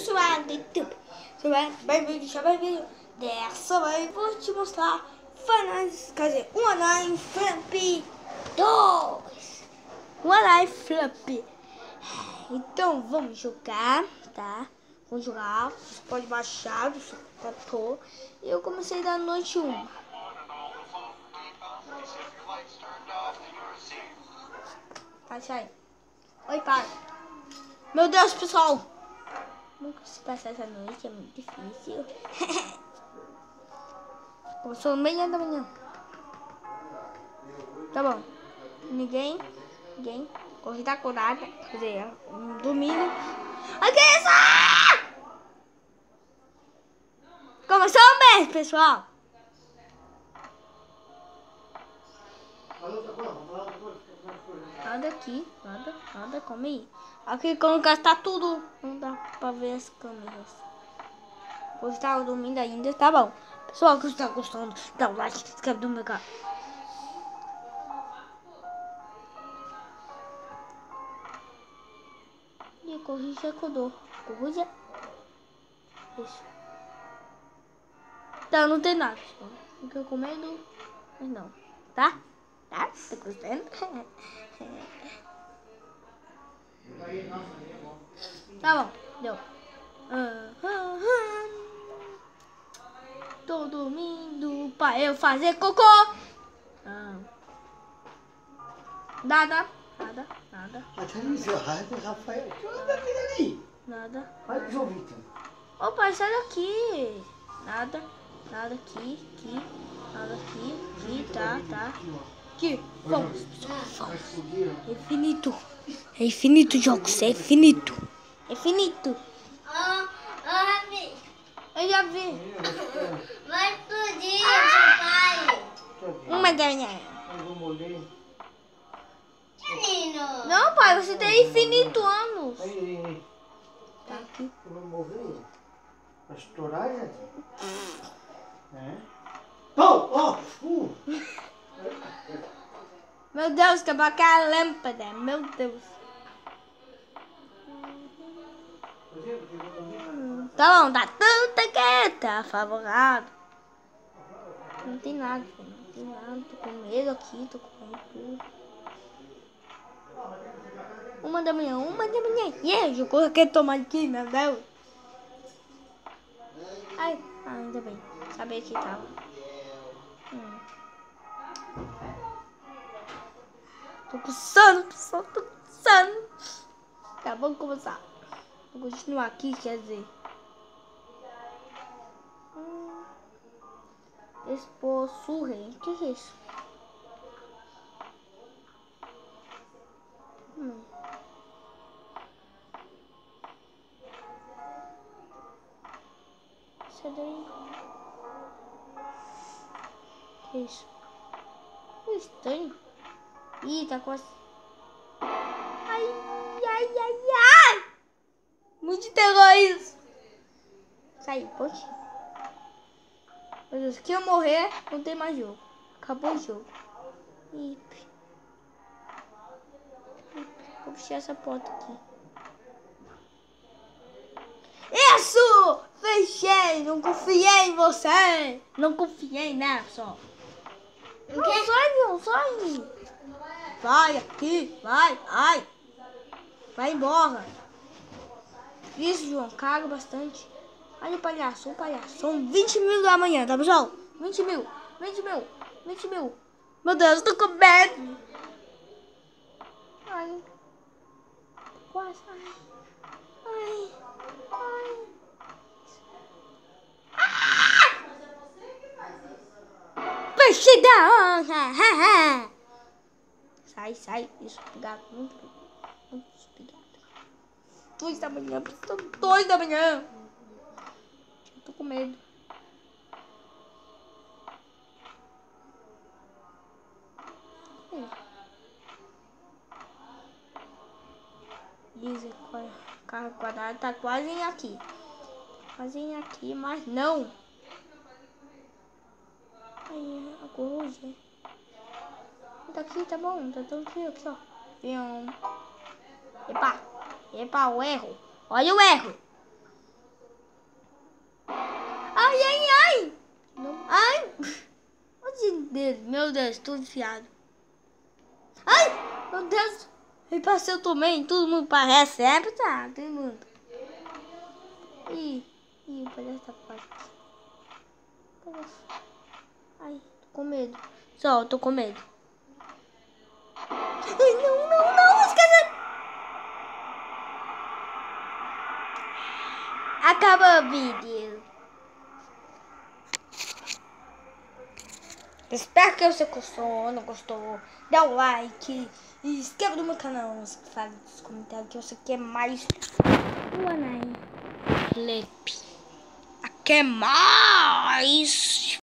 pessoal do YouTube, bem-vindo, já bem-vindo. Dessa vez vou te mostrar quer dizer, um Online Flip 2. Um Online Flip. Então vamos jogar, tá? Vamos jogar, você pode baixar do seu computador. Eu comecei da noite 1. Tá, sai. Oi, pai. Meu Deus, pessoal. Nunca se passar essa noite, é muito difícil. Começou meia da manhã. Tá bom. Ninguém. Corrida acordada. Quer dizer, domingo. Ai, que é isso? Começou o mês, pessoal. Nada aqui, nada, come aí. Aqui quando gastar tudo, não dá pra ver as câmeras. Hoje tá dormindo ainda, tá bom. Pessoal, que está gostando, dá um like, se inscreve no meu canal. E a corrija acordou. Corrija. Isso. Tá, não tem nada, pessoal. Fica com medo, mas não. Tá? Tá? Tá gostando? Tá bom, deu. Tô dormindo pra eu fazer cocô. Nada. Nada. Opa, sai daqui. Nada aqui. Nada aqui, tá. Aqui, vamos. É infinito jogos, é infinito. Eu já vi. Vai explodir, pai. Uma ganha. Menino. Não, pai, você tem infinito anos. Tá aqui. Vai morrer? Vai estourar, gente? Oh! Meu Deus, quebrou aquela lâmpada. Meu Deus. Tá bom, tá tanta quieta, favorável. Não tem nada, filho. Não tem nada. Tô com medo aqui, tô com medo tudo. 1 da manhã. Yeah, jogou aquele tomate aqui, meu Deus. Ai, ainda bem. Sabia que tava. Tô coçando, pessoal, tô coçando. Tá, vamos começar. Vou continuar aqui, quer dizer. Expor surrei. O que é isso? Isso daí. O que é isso? Que estranho. Ih, tá com as... Ai. Muito terror isso. Sai, pode. Meu Deus, se eu morrer, não tem mais jogo. Acabou o jogo. Vou fechar essa porta aqui. Isso! Fechei! Não confiei em você! Não confiei, né, pessoal? Não sai! Vai aqui! Vai embora! Isso, João, caga bastante. Olha o palhaço, São 20 mil da manhã, tá, pessoal? 20 mil. Meu Deus, eu tô com medo. Ai. Quase. Ai. Peixidão. Sai. Isso, gato, muito obrigado. 2 da manhã, pessoal. 2 da manhã. Eu tô com medo. Diz carro quadrado tá quase aqui. Mas não. Aí, a coruja. Tá aqui, tá bom. Tá tranquilo aqui, ó. Epa, o erro. Olha o erro. Ai, ai, ai. Não, ai. Meu Deus, tô enfiado. Ai, meu Deus. Me passei eu também. Todo mundo parece. Tá, todo mundo. Ih, fazer essa parte. Ai, tô com medo. Só, tô com medo. Ai, não, esquece. Acabou o vídeo. Espero que você gostou. Não gostou? Dá um like. E se inscreva no meu canal. Fale nos comentários que você quer mais. One Eye Flip. Quer mais?